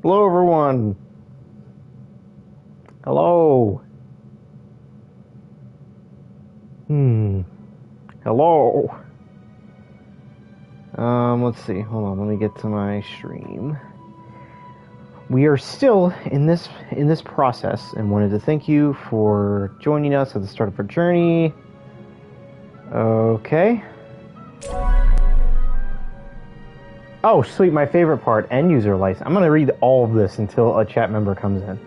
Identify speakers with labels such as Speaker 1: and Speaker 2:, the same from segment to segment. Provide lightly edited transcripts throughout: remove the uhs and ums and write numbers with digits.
Speaker 1: Hello, everyone. Hello. Hello. Let's see. Hold on. Let me get to my stream. We are still in this process, and wanted to thank you for joining us at the start of our journey. Okay. Oh, sweet, my favorite part, end user license. I'm going to read all of this until a chat member comes in.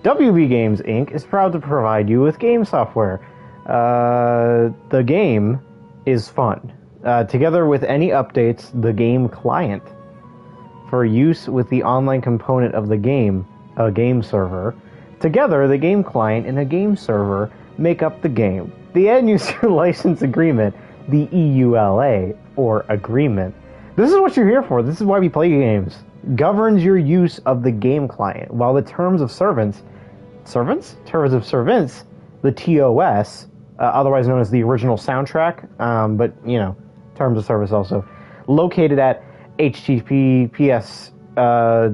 Speaker 1: WB Games, Inc. is proud to provide you with game software. The game is fun. Together with any updates, the game client. For use with the online component of the game, a game server. Together, the game client and a game server make up the game. The end user license agreement, the EULA, or agreement. This is what you're here for. This is why we play games. Governs your use of the game client, while the terms of service, the TOS, otherwise known as the original soundtrack, but, you know, terms of service also, located at https I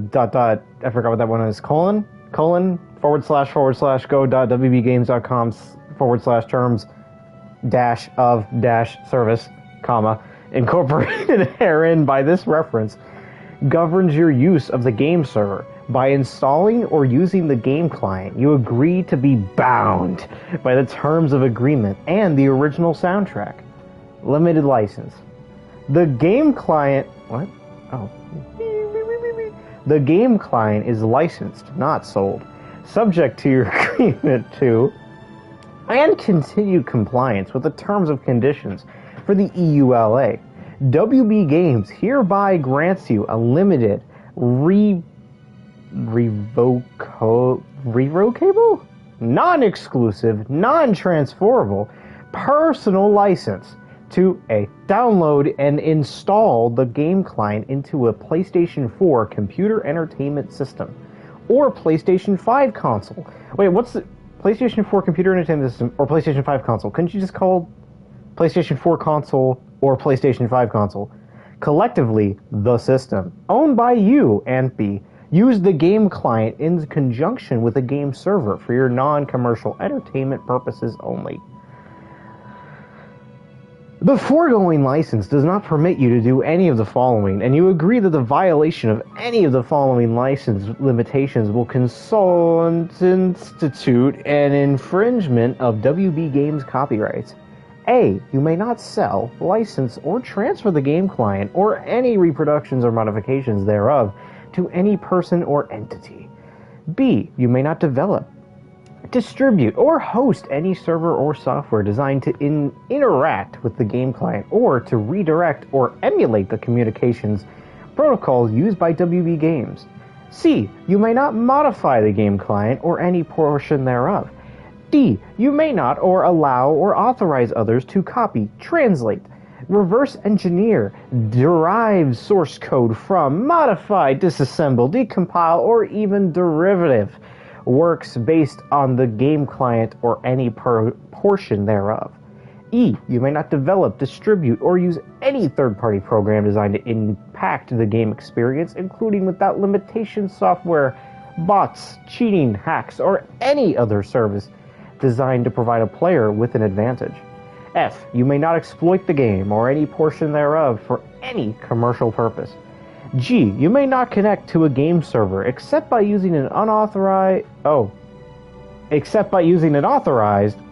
Speaker 1: forgot what that one is, // go.wbgames.com/terms - service, incorporated herein by this reference, governs your use of the game server. By installing or using the game client, you agree to be bound by the terms of agreement and the original soundtrack. Limited license. The game client... What? Oh. The game client is licensed, not sold, subject to your agreement to and continued compliance with the terms and conditions for the EULA. WB Games hereby grants you a limited, revocable, non-exclusive, non-transferable personal license to download and install the game client into a PlayStation 4 computer entertainment system or PlayStation 5 console. Wait, what's the PlayStation 4 computer entertainment system or PlayStation 5 console? Couldn't you just call PlayStation 4 console or PlayStation 5 console? Collectively, the system, owned by you, and B, use the game client in conjunction with a game server for your non-commercial entertainment purposes only. The foregoing license does not permit you to do any of the following, and you agree that the violation of any of the following license limitations will constitute an infringement of WB Games copyrights. A. You may not sell, license, or transfer the game client or any reproductions or modifications thereof to any person or entity. B. You may not develop, distribute, or host any server or software designed to interact with the game client or to redirect or emulate the communications protocols used by WB Games. C. You may not modify the game client or any portion thereof. D. You may not or allow or authorize others to copy, translate, reverse engineer, derive source code from, modify, disassemble, decompile, or even derivative works based on the game client or any portion thereof. E. You may not develop, distribute, or use any third-party program designed to impact the game experience, including without limitation software, bots, cheating, hacks, or any other service designed to provide a player with an advantage. F. You may not exploit the game or any portion thereof for any commercial purpose. G. You may not connect to a game server except by using an authorized,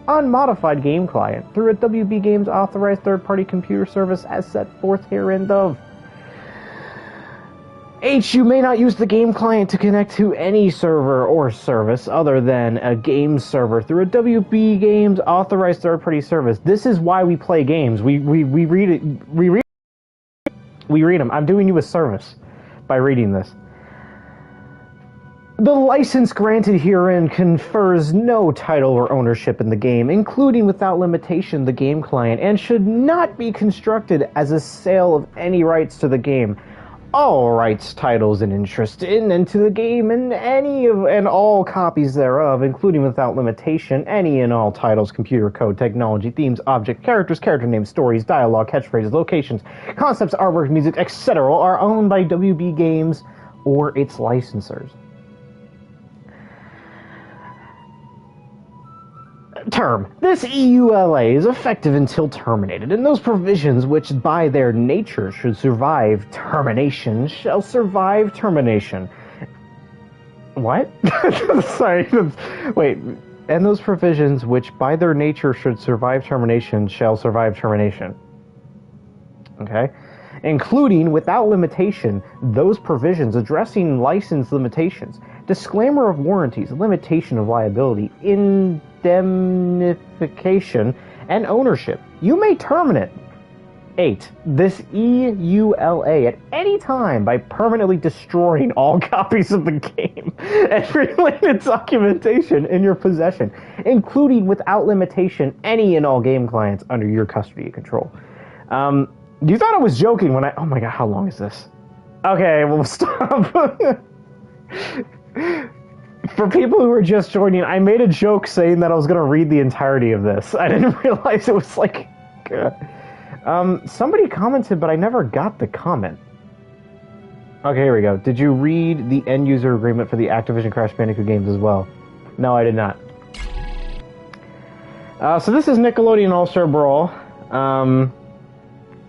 Speaker 1: unmodified game client through a WB Games authorized third-party computer service as set forth hereindof. H. You may not use the game client to connect to any server or service other than a game server through a WB Games authorized third-party service. This is why we play games. We read it. We read them. I'm doing you a service by reading this. The license granted herein confers no title or ownership in the game, including without limitation the game client, and should not be construed as a sale of any rights to the game. All rights, titles, and interest in and to the game and any of and all copies thereof, including without limitation any and all titles, computer code, technology, themes, object, characters, character names, stories, dialogue, catchphrases, locations, concepts, artwork, music, etc., are owned by WB Games or its licensors. Term. This EULA is effective until terminated, and those provisions which by their nature should survive termination shall survive termination. What? Sorry. Wait. And those provisions which by their nature should survive termination shall survive termination. Okay? Including, without limitation, those provisions addressing license limitations, disclaimer of warranties, limitation of liability, indemnification, and ownership. You may terminate 8. This EULA at any time by permanently destroying all copies of the game and related documentation in your possession, including without limitation any and all game clients under your custody and control. You thought I was joking when oh my god, how long is this? Okay, we'll stop. For people who are just joining, I made a joke saying that I was going to read the entirety of this. I didn't realize it was like... somebody commented, but I never got the comment. Okay, here we go. Did you read the end-user agreement for the Activision Crash Bandicoot games as well? No, I did not. So this is Nickelodeon All-Star Brawl.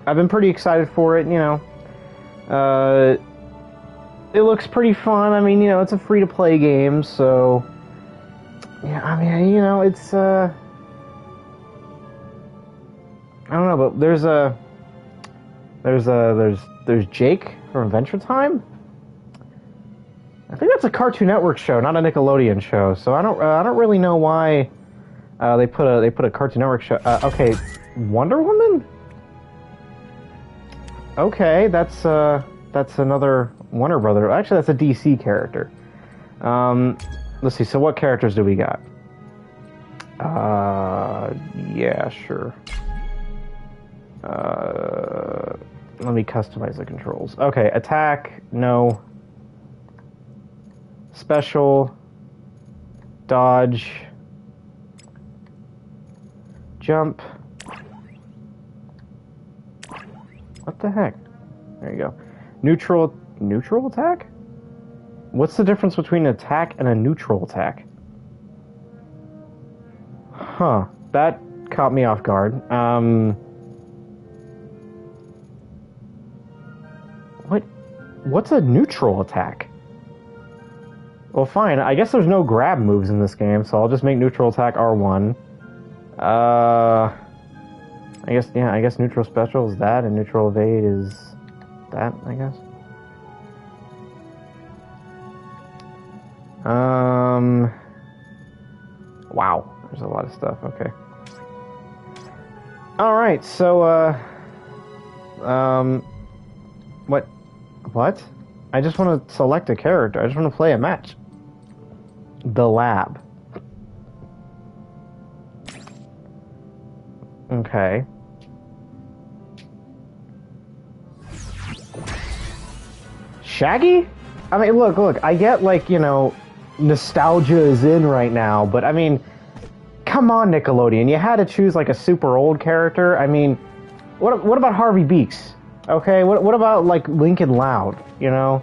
Speaker 1: I've been pretty excited for it, you know. It looks pretty fun. I mean, you know, it's a free-to-play game, so... Yeah, I mean, you know, it's, I don't know, but there's Jake from Adventure Time? I think that's a Cartoon Network show, not a Nickelodeon show, so I don't really know why, they put a Cartoon Network show. Okay, Wonder Woman? Okay, that's another Warner Brother. Actually, that's a DC character. Let's see. So, what characters do we got? Yeah, sure. Let me customize the controls. Okay, attack, no. Special, dodge, jump. What the heck? There you go. Neutral attack? What's the difference between an attack and a neutral attack? Huh. That caught me off guard. What's a neutral attack? Well, fine. I guess there's no grab moves in this game, so I'll just make neutral attack R1. I guess neutral special is that, and neutral evade is that, I guess. Wow, there's a lot of stuff, okay. Alright, so, what? I just want to select a character. I just want to play a match. The lab. Okay. Shaggy? I mean, look, I get, like, you know, nostalgia is in right now, but, I mean, come on, Nickelodeon. You had to choose, like, a super old character. I mean, what about Harvey Beaks? Okay, what about, like, Lincoln Loud, you know?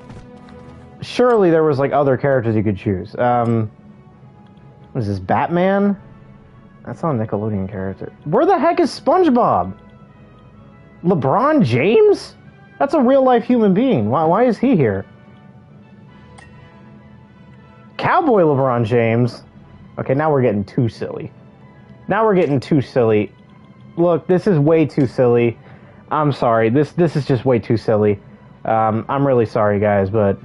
Speaker 1: Surely there was, like, other characters you could choose. What is this, Batman? That's not a Nickelodeon character. Where the heck is SpongeBob? LeBron James? That's a real-life human being. Why is he here? Cowboy LeBron James? Okay, now we're getting too silly. Look, this is way too silly. I'm sorry. This is just way too silly. I'm really sorry, guys, but